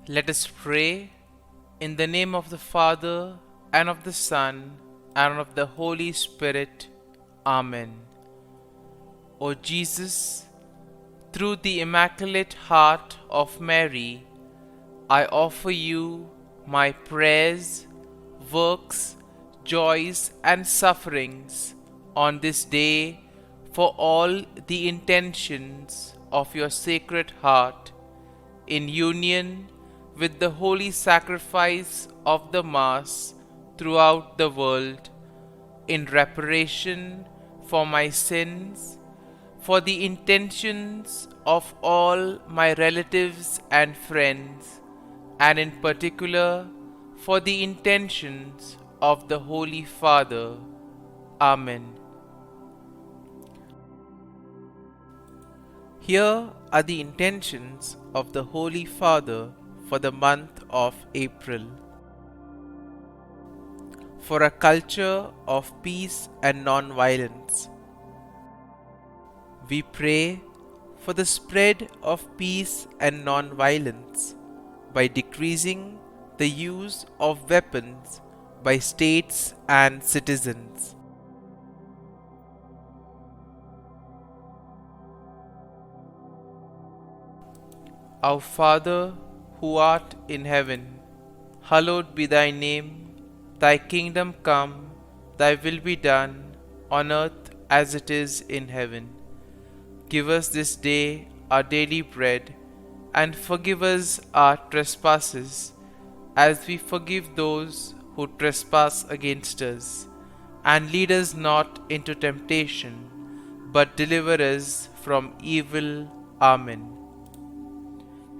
Let us pray in the name of the Father, and of the Son, and of the Holy Spirit. Amen. O Jesus, through the Immaculate Heart of Mary, I offer you my prayers, works, joys, and sufferings on this day for all the intentions of your Sacred Heart, in union with the holy sacrifice of the Mass throughout the world, in reparation for my sins, for the intentions of all my relatives and friends, and in particular for the intentions of the Holy Father. Amen. Here are the intentions of the Holy Father for the month of April. For a culture of peace and non-violence. We pray for the spread of peace and non-violence by decreasing the use of weapons by states and citizens. Our Father, who art in heaven, hallowed be thy name. Thy kingdom come, thy will be done, on earth as it is in heaven. Give us this day our daily bread, and forgive us our trespasses, as we forgive those who trespass against us. And lead us not into temptation, but deliver us from evil. Amen.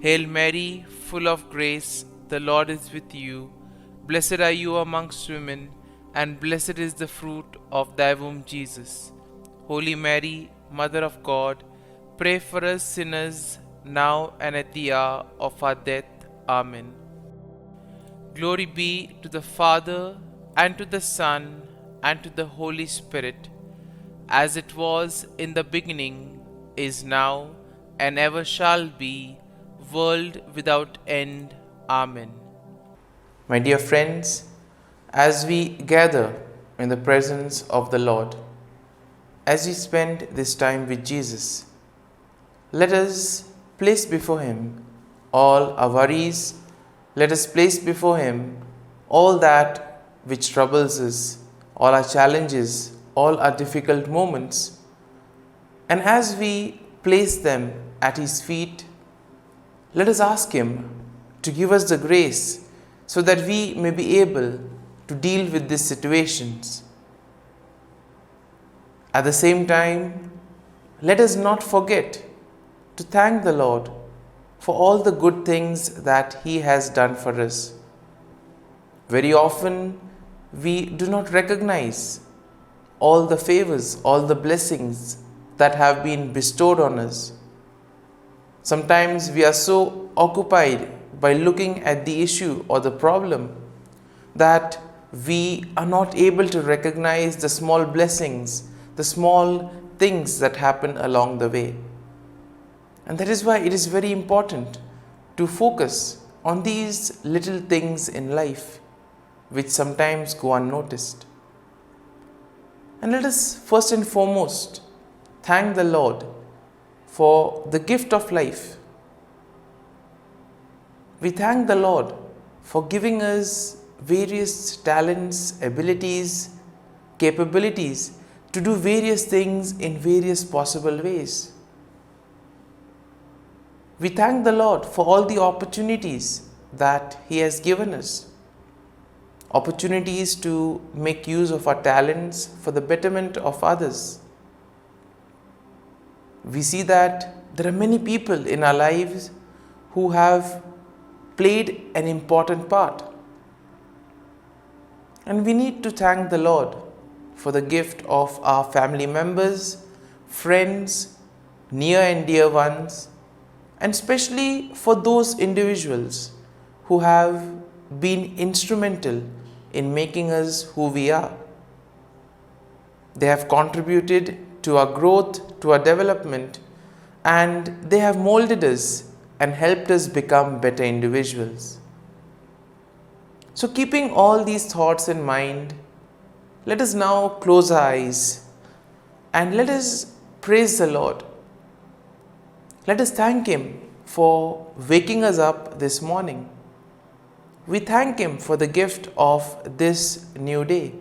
Hail Mary, full of grace, the Lord is with you. Blessed are you amongst women, and blessed is the fruit of thy womb, Jesus. Holy Mary, Mother of God, pray for us sinners, now and at the hour of our death. Amen. Glory be to the Father, and to the Son, and to the Holy Spirit, as it was in the beginning, is now, and ever shall be, world without end. Amen. My dear friends, as we gather in the presence of the Lord, as we spend this time with Jesus, let us place before Him all our worries. Let us place before Him all that which troubles us, all our challenges, all our difficult moments. And as we place them at His feet, let us ask Him to give us the grace so that we may be able to deal with these situations. At the same time, let us not forget to thank the Lord for all the good things that He has done for us. Very often, we do not recognize all the favors, all the blessings that have been bestowed on us. Sometimes we are so occupied by looking at the issue or the problem that we are not able to recognize the small blessings, the small things that happen along the way. And that is why it is very important to focus on these little things in life which sometimes go unnoticed. And let us first and foremost thank the Lord for the gift of life. We thank the Lord for giving us various talents, abilities, capabilities to do various things in various possible ways. We thank the Lord for all the opportunities that He has given us. Opportunities to make use of our talents for the betterment of others. We see that there are many people in our lives who have played an important part. And we need to thank the Lord for the gift of our family members, friends, near and dear ones, and especially for those individuals who have been instrumental in making us who we are. They have contributed to our growth, to our development, and they have molded us and helped us become better individuals. So, keeping all these thoughts in mind, let us now close our eyes and let us praise the Lord. Let us thank Him for waking us up this morning. We thank Him for the gift of this new day,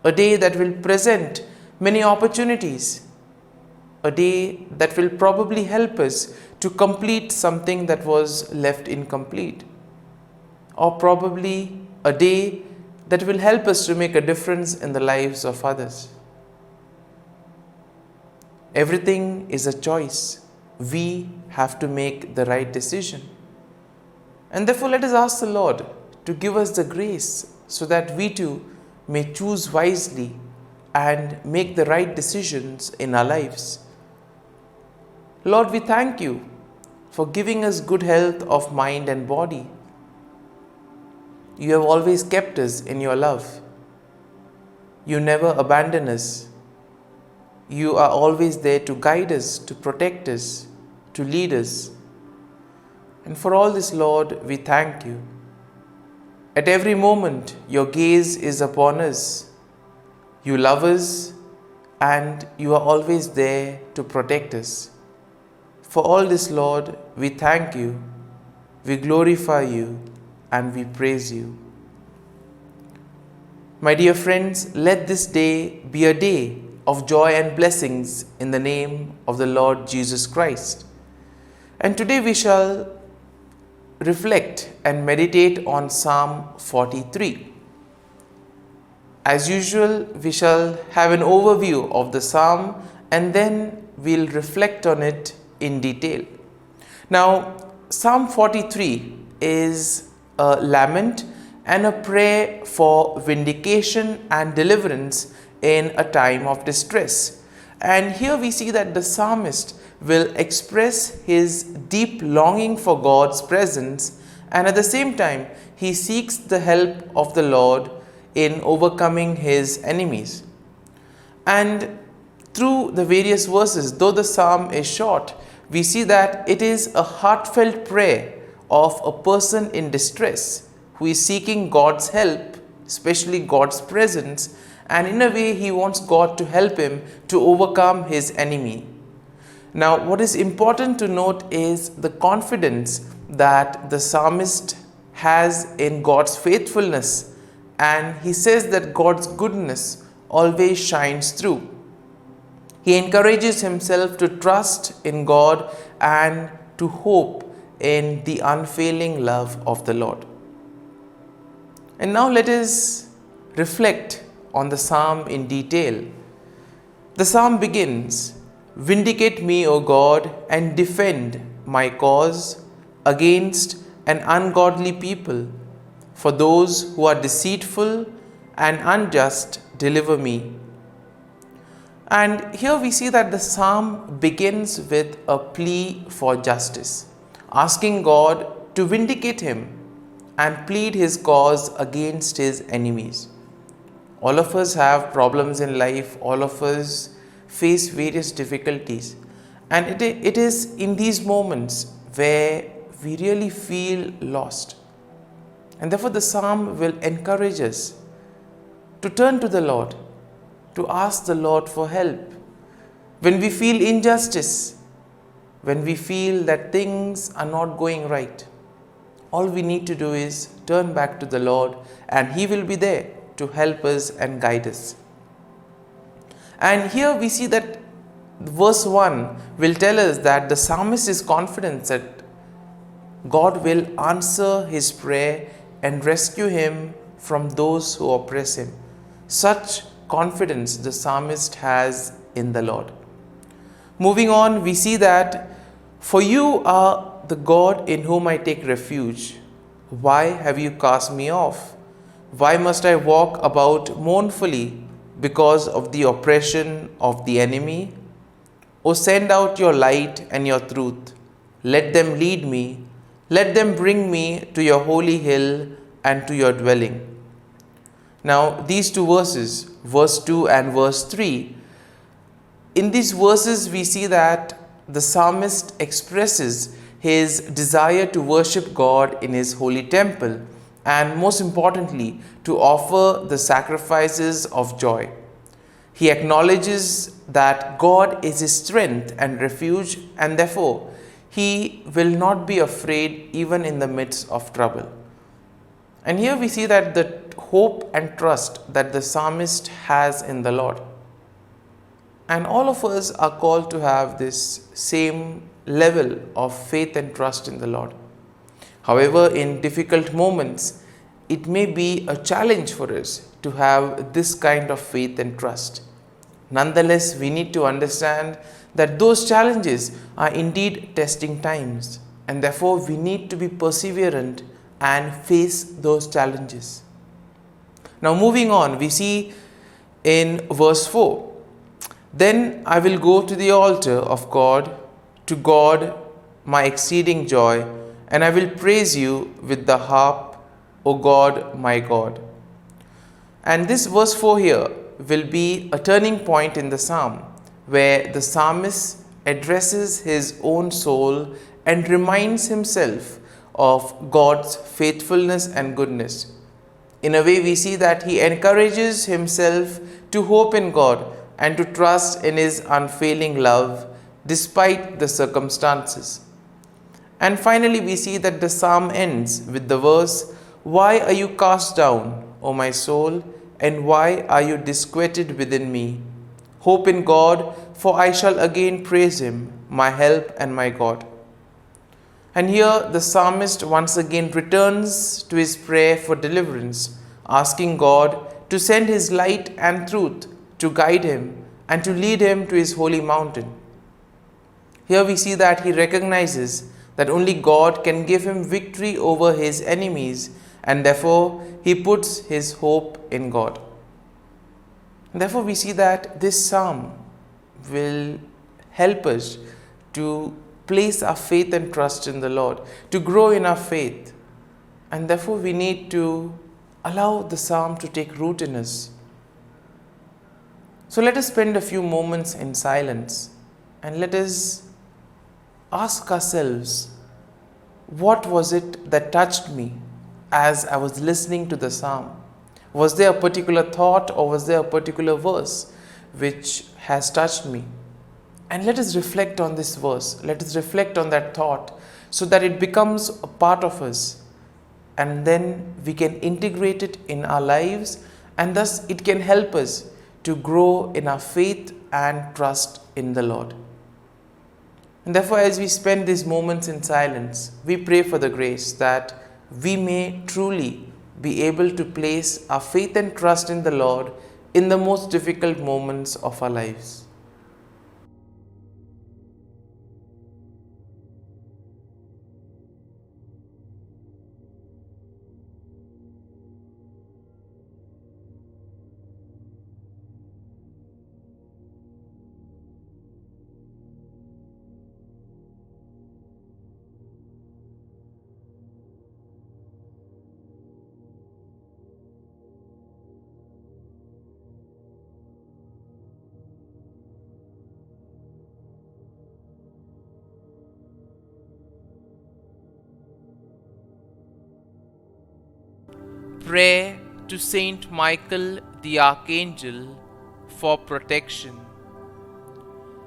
a day that will present many opportunities, a day that will probably help us to complete something that was left incomplete, or probably a day that will help us to make a difference in the lives of others. Everything is a choice. We have to make the right decision. And therefore, let us ask the Lord to give us the grace so that we too may choose wisely and make the right decisions in our lives. Lord, we thank You for giving us good health of mind and body. You have always kept us in Your love. You never abandon us. You are always there to guide us, to protect us, to lead us. And for all this, Lord, we thank You. At every moment, Your gaze is upon us. You love us and You are always there to protect us. For all this, Lord, we thank You, we glorify You, and we praise You. My dear friends, let this day be a day of joy and blessings in the name of the Lord Jesus Christ. And today we shall reflect and meditate on Psalm 43. As usual, we shall have an overview of the psalm and then we'll reflect on it in detail. Now, Psalm 43 is a lament and a prayer for vindication and deliverance in a time of distress. And here we see that the psalmist will express his deep longing for God's presence, and at the same time he seeks the help of the Lord in overcoming his enemies. And through the various verses, though the psalm is short, we see that it is a heartfelt prayer of a person in distress who is seeking God's help, especially God's presence, and in a way he wants God to help him to overcome his enemy. Now, what is important to note is the confidence that the psalmist has in God's faithfulness, and he says that God's goodness always shines through. He encourages himself to trust in God and to hope in the unfailing love of the Lord. And now let us reflect on the psalm in detail. The psalm begins, "Vindicate me, O God, and defend my cause against an ungodly people. For those who are deceitful and unjust, deliver me." And here we see that the psalm begins with a plea for justice, asking God to vindicate him and plead his cause against his enemies. All of us have problems in life, all of us face various difficulties, and it is in these moments where we really feel lost. And therefore the psalm will encourage us to turn to the Lord, to ask the Lord for help. When we feel injustice, when we feel that things are not going right, all we need to do is turn back to the Lord, and He will be there to help us and guide us. And here we see that verse 1 will tell us that the psalmist is confident that God will answer his prayer and rescue him from those who oppress him. Such confidence the psalmist has in the Lord. Moving on, we see that, "For you are the God in whom I take refuge. Why have you cast me off? Why must I walk about mournfully because of the oppression of the enemy? O send out your light and your truth. Let them lead me. Let them bring me to your holy hill and to your dwelling." Now, these two verses, verse 2 and verse 3, in these verses we see that the psalmist expresses his desire to worship God in his holy temple, and most importantly, to offer the sacrifices of joy. He acknowledges that God is his strength and refuge, and therefore he will not be afraid even in the midst of trouble. And here we see that the hope and trust that the psalmist has in the Lord. And all of us are called to have this same level of faith and trust in the Lord. However, in difficult moments, it may be a challenge for us to have this kind of faith and trust. Nonetheless, we need to understand that those challenges are indeed testing times, and therefore we need to be perseverant and face those challenges. Now, moving on, we see in verse 4, "Then I will go to the altar of God, to God my exceeding joy, and I will praise you with the harp, O God my God." And this verse 4 here will be a turning point in the psalm, where the psalmist addresses his own soul and reminds himself of God's faithfulness and goodness. In a way, we see that he encourages himself to hope in God and to trust in his unfailing love despite the circumstances. And finally, we see that the psalm ends with the verse, "Why are you cast down, O my soul, and why are you disquieted within me? Hope in God, for I shall again praise him, my help and my God." And here the psalmist once again returns to his prayer for deliverance, asking God to send his light and truth to guide him and to lead him to his holy mountain. Here we see that he recognizes that only God can give him victory over his enemies, and therefore he puts his hope in God. And therefore we see that this psalm will help us to place our faith and trust in the Lord, to grow in our faith. And therefore we need to allow the psalm to take root in us. So let us spend a few moments in silence and let us ask ourselves, what was it that touched me as I was listening to the psalm? Was there a particular thought or was there a particular verse which has touched me? And let us reflect on this verse. Let us reflect on that thought so that it becomes a part of us. And then we can integrate it in our lives, and thus it can help us to grow in our faith and trust in the Lord. And therefore, as we spend these moments in silence, we pray for the grace that we may truly be able to place our faith and trust in the Lord in the most difficult moments of our lives. Pray to Saint Michael the Archangel for protection.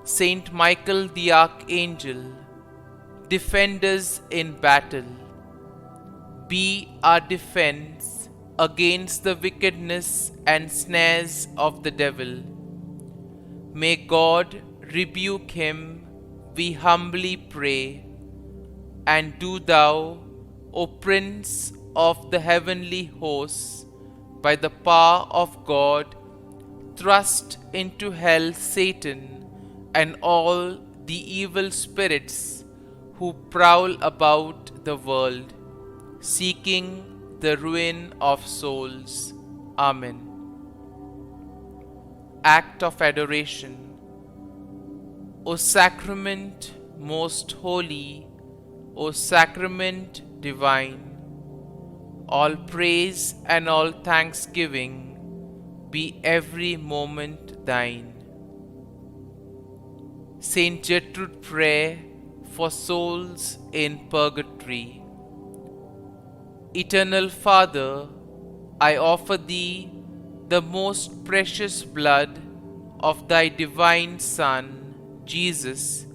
Saint Michael the Archangel, defend us in battle. Be our defense against the wickedness and snares of the devil. May God rebuke him, we humbly pray. And do thou, O Prince of the heavenly hosts, by the power of God, thrust into hell Satan and all the evil spirits who prowl about the world, seeking the ruin of souls. Amen. Act of Adoration. O Sacrament most holy, O Sacrament divine, all praise and all thanksgiving be every moment thine. Saint Gertrude, pray for souls in purgatory. Eternal Father, I offer Thee the most precious blood of Thy divine Son, Jesus,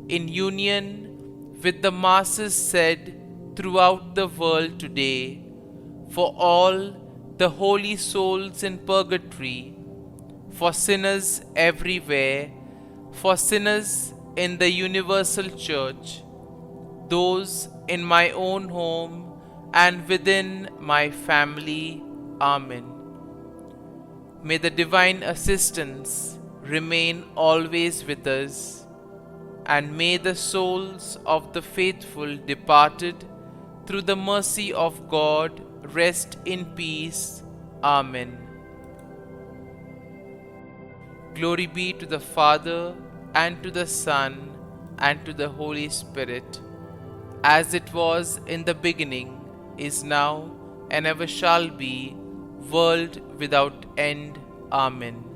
in union with the Masses said throughout the world today, for all the holy souls in purgatory, for sinners everywhere, for sinners in the universal church, those in my own home and within my family. Amen. May the divine assistance remain always with us, and may the souls of the faithful departed through the mercy of God rest in peace. Amen. Glory be to the Father, and to the Son, and to the Holy Spirit, as it was in the beginning, is now, and ever shall be, world without end. Amen.